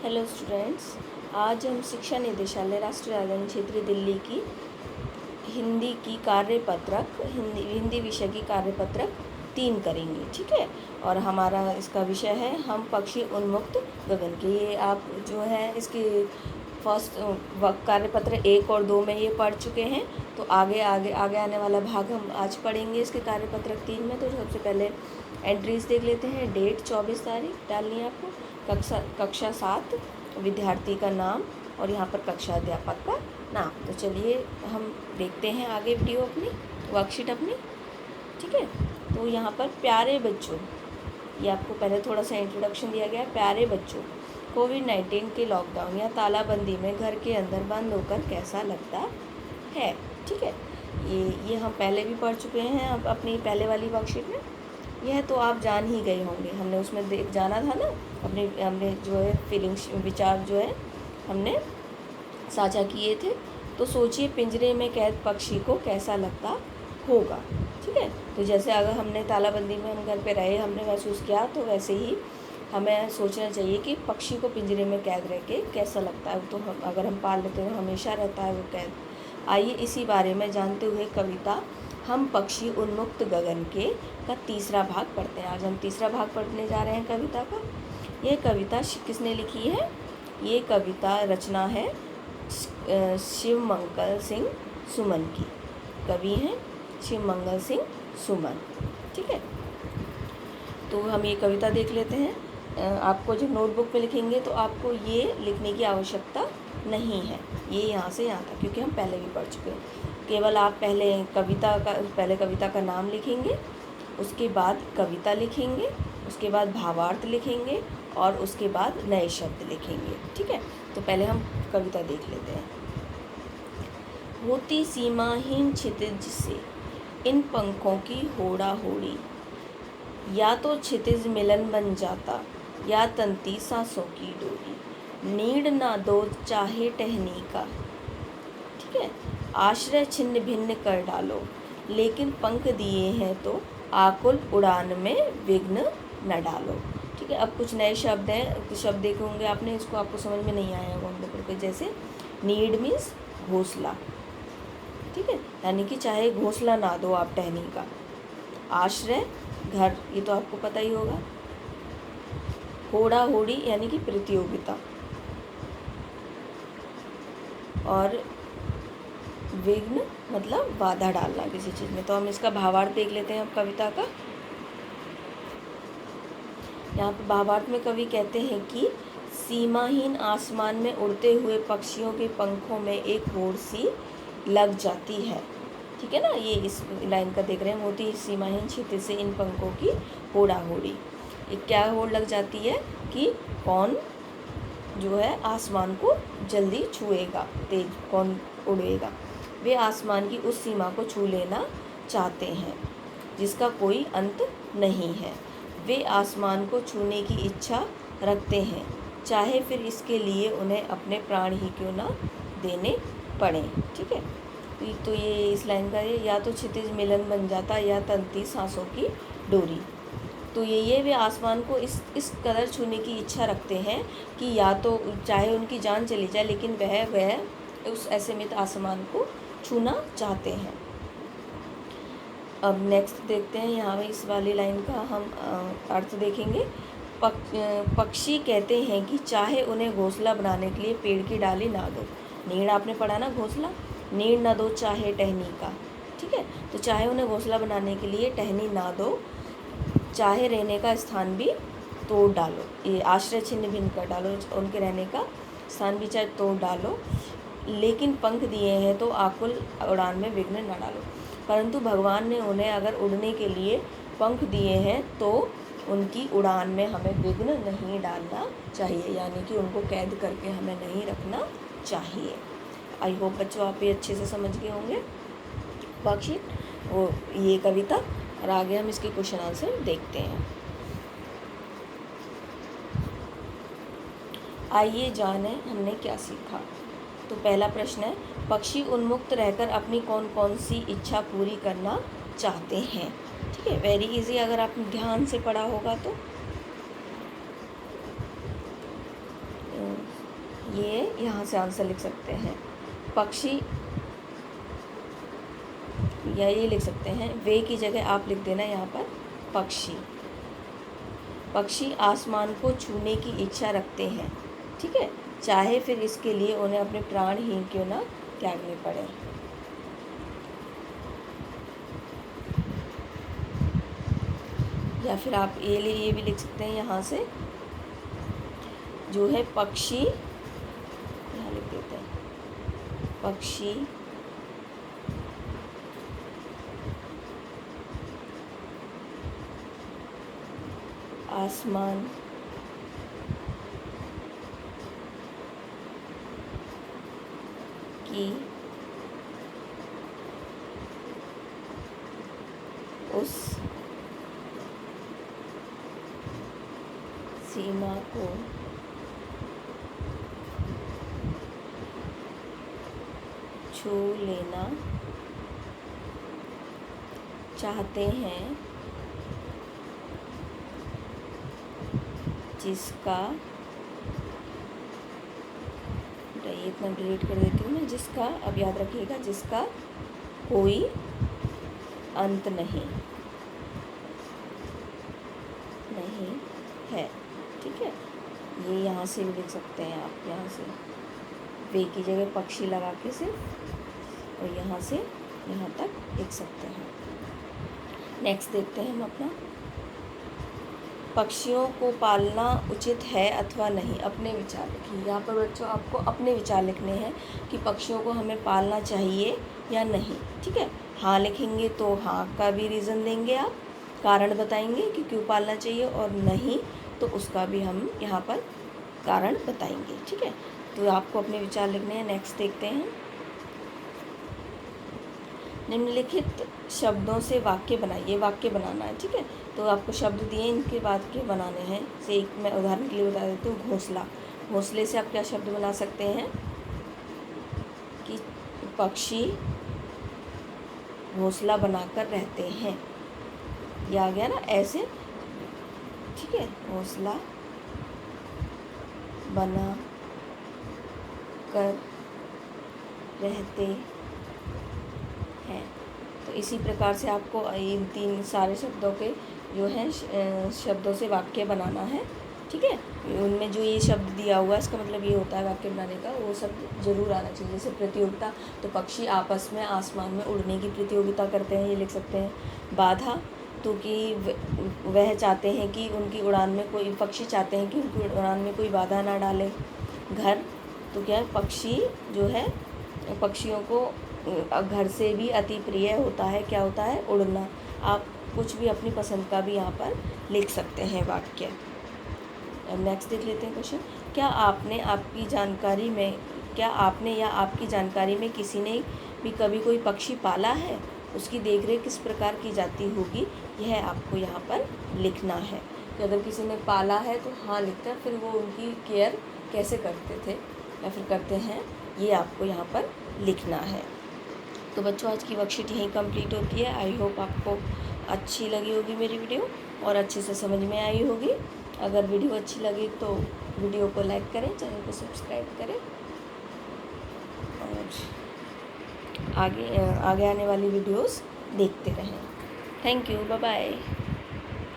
Hello students, आज हम शिक्षा निदेशालय राष्ट्रीय राजधानी क्षेत्र दिल्ली की हिंदी की कार्यपत्रक हिंदी विषय की कार्यपत्रक 3 करेंगे। ठीक है, और हमारा इसका विषय है हम पक्षी उन्मुक्त गगन के। ये आप जो है इसकी फर्स्ट कार्यपत्र 1 और 2 में ये पढ़ चुके हैं, तो आगे आने वाला भाग हम आज पढ़ेंगे इसके कार्यपत्रक 3 में। तो सबसे पहले एंट्रीज देख लेते हैं। डेट 24 तारीख डालनी है आपको, कक्षा 7, विद्यार्थी का नाम और यहाँ पर कक्षा अध्यापक का नाम। तो चलिए हम देखते हैं आगे वीडियो अपनी, वर्कशीट अपनी। ठीक है, तो यहाँ पर प्यारे बच्चों, ये आपको पहले थोड़ा सा इंट्रोडक्शन दिया गया है। प्यारे बच्चों, कोविड-19 के लॉकडाउन या तालाबंदी में घर के अंदर बंद होकर कैसा लगता है। ठीक है, ये हम पहले भी पढ़ चुके हैं अब अपनी पहले वाली वर्कशीट में। यह तो आप जान ही गए होंगे, हमने उसमें जाना था ना, हमने जो है फीलिंग्स विचार जो है हमने साझा किए थे। तो सोचिए पिंजरे में कैद पक्षी को कैसा लगता होगा। ठीक है, तो जैसे अगर हमने तालाबंदी में हम घर पे रहे, हमने महसूस किया, तो वैसे ही हमें सोचना चाहिए कि पक्षी को पिंजरे में कैद रह के कैसा लगता है। तो अगर हम पाल लेते हैं हमेशा रहता है वो कैद। आइए इसी बारे में जानते हुए कविता हम पक्षी उन्मुक्त गगन के का तीसरा भाग पढ़ते हैं। आज हम तीसरा भाग पढ़ने जा रहे हैं कविता का। यह कविता किसने लिखी है? ये कविता रचना है शिवमंगल सिंह सुमन की। कवि हैं शिवमंगल सिंह सुमन। ठीक है, तो हम ये कविता देख लेते हैं। आपको जब नोटबुक में लिखेंगे तो आपको ये लिखने की आवश्यकता नहीं है, ये यहाँ से यहाँ तक, क्योंकि हम पहले भी पढ़ चुके हैं। केवल आप पहले कविता का नाम लिखेंगे, उसके बाद कविता लिखेंगे, उसके बाद भावार्थ लिखेंगे और उसके बाद नए शब्द लिखेंगे। ठीक है, तो पहले हम कविता देख लेते हैं। होती सीमाहीन क्षितिज से इन पंखों की होड़ा होड़ी, या तो क्षितिज मिलन बन जाता या तंती सांसों की डोरी। नीड ना दो चाहे टहनी का, ठीक है, आश्रय छिन्न भिन्न कर डालो, लेकिन पंख दिए हैं तो आकुल उड़ान में विघ्न न डालो। ठीक है, अब कुछ नए शब्द हैं, कुछ शब्द देखे होंगे आपने, इसको आपको समझ में नहीं आया होगा। जैसे नीड मीन्स घोंसला, ठीक है, यानी कि चाहे घोंसला ना दो आप टहनी का। आश्रय घर, ये तो आपको पता ही होगा। होड़ा होड़ी यानी कि प्रतियोगिता, और विघ्न मतलब बाधा डालना किसी चीज़ में। तो हम इसका भावार्थ देख लेते हैं अब कविता का। यहाँ पर भावार्थ में कवि कहते हैं कि सीमाहीन आसमान में उड़ते हुए पक्षियों के पंखों में एक होड़ सी लग जाती है। ठीक है ना, ये इस लाइन का देख रहे हैं। मोती सीमाहीन क्षितिज से इन पंखों की होड़ा होड़ी, एक क्या होड़ लग जाती है कि कौन जो है आसमान को जल्दी छुएगा, तेज कौन उड़ेगा। वे आसमान की उस सीमा को छू लेना चाहते हैं जिसका कोई अंत नहीं है। वे आसमान को छूने की इच्छा रखते हैं, चाहे फिर इसके लिए उन्हें अपने प्राण ही क्यों ना देने पड़े। ठीक है, तो ये इस लाइन का या तो क्षितिज मिलन बन जाता या तंती सांसों की डोरी। तो ये वे आसमान को इस कदर छूने की इच्छा रखते हैं कि या तो चाहे उनकी जान चली जाए, लेकिन वह उस असीमित आसमान को छूना चाहते हैं। अब नेक्स्ट देखते हैं, यहाँ इस वाली लाइन का हम अर्थ देखेंगे। पक्षी कहते हैं कि चाहे उन्हें घोंसला बनाने के लिए पेड़ की डाली ना दो। नीड़ आपने पढ़ा ना, घोंसला, नीड़ ना दो चाहे टहनी का। ठीक है, तो चाहे उन्हें घोंसला बनाने के लिए टहनी ना दो, चाहे रहने का स्थान भी तोड़ डालो, ये आश्रय छिन्न भिन्न कर डालो, उनके रहने का स्थान भी चाहे तोड़ डालो, लेकिन पंख दिए हैं तो आकुल उड़ान में विघ्न न डालो। परंतु भगवान ने उन्हें अगर उड़ने के लिए पंख दिए हैं तो उनकी उड़ान में हमें विघ्न नहीं डालना चाहिए, यानी कि उनको कैद करके हमें नहीं रखना चाहिए। आई होप बच्चों आप ये अच्छे से समझ गए होंगे वर्कशीट, वो ये कविता। और आगे हम इसके क्वेश्चन आंसर देखते हैं। आइए जाने हमने क्या सीखा। तो पहला प्रश्न है, पक्षी उन्मुक्त रहकर अपनी कौन कौन सी इच्छा पूरी करना चाहते हैं। ठीक है, वेरी इजी, अगर आपने ध्यान से पढ़ा होगा तो। ये यहाँ से आंसर लिख सकते हैं पक्षी, या ये लिख सकते हैं वे की जगह आप लिख देना यहाँ पर पक्षी। पक्षी आसमान को छूने की इच्छा रखते हैं, ठीक है, चाहे फिर इसके लिए उन्हें अपने प्राण ही क्यों ना त्यागने पड़े। या फिर आप ये भी लिख सकते हैं यहाँ से, जो है पक्षी, यहाँ लिख देते हैं पक्षी आसमान की उस सीमा को छू लेना चाहते हैं जिसका, ये इतना डिलीट कर देती हूँ मैं, जिसका, अब याद रखिएगा, जिसका कोई अंत नहीं है, ठीक है। ये यहाँ से भी लिख सकते हैं आप, यहाँ से वे की जगह पक्षी लगा के सिर्फ, और यहाँ से यहाँ तक लिख सकते हैं। नेक्स्ट देखते हैं हम अपना, पक्षियों को पालना उचित है अथवा नहीं, अपने विचार लिखिए। यहाँ पर बच्चों आपको अपने विचार लिखने हैं कि पक्षियों को हमें पालना चाहिए या नहीं, ठीक है। हाँ लिखेंगे तो हाँ का भी रीज़न देंगे आप, कारण बताएंगे कि क्यों पालना चाहिए, और नहीं तो उसका भी हम यहाँ पर कारण बताएंगे, ठीक है। तो आपको अपने विचार लिखने हैं। नेक्स्ट देखते हैं, निम्नलिखित शब्दों से वाक्य बनाइए, वाक्य बनाना है, ठीक है। तो आपको शब्द दिए, इनके वाक्य बनाने हैं। से एक मैं उदाहरण के लिए बता देती हूँ, घोंसला। घोंसले से आप क्या शब्द बना सकते हैं कि पक्षी घोंसला बनाकर रहते हैं, ये आ गया ना ऐसे, ठीक है, घोंसला बना कर रहते हैं। तो इसी प्रकार से आपको इन तीन सारे शब्दों के जो है शब्दों से वाक्य बनाना है, ठीक है। उनमें जो ये शब्द दिया हुआ है इसका मतलब ये होता है वाक्य बनाने का, वो शब्द जरूर आना चाहिए। जैसे प्रतियोगिता, तो पक्षी आपस में आसमान में उड़ने की प्रतियोगिता करते हैं, ये लिख सकते हैं। बाधा, तो कि वह चाहते हैं कि उनकी उड़ान में कोई, पक्षी चाहते हैं कि उनकी उड़ान में कोई बाधा ना डाले। घर, तो क्या है, पक्षी जो है, पक्षियों को घर से भी अति प्रिय होता है, क्या होता है, उड़ना। आप कुछ भी अपनी पसंद का भी यहाँ पर लिख सकते हैं वाक्य। अब नेक्स्ट देख लेते हैं क्वेश्चन, क्या आपने या आपकी जानकारी में किसी ने भी कभी कोई पक्षी पाला है, उसकी देखरेख किस प्रकार की जाती होगी, यह आपको यहाँ पर लिखना है। कि अगर किसी ने पाला है तो हाँ लिखकर, फिर वो उनकी केयर कैसे करते थे या फिर करते हैं, ये आपको यहाँ पर लिखना है। तो बच्चों आज की वर्कशीट यहीं कंप्लीट होती है। आई होप आपको अच्छी लगी होगी मेरी वीडियो और अच्छे से समझ में आई होगी। अगर वीडियो अच्छी लगी तो वीडियो को लाइक करें, चैनल को सब्सक्राइब करें, और आगे आने वाली वीडियोस देखते रहें। Thank you, bye bye.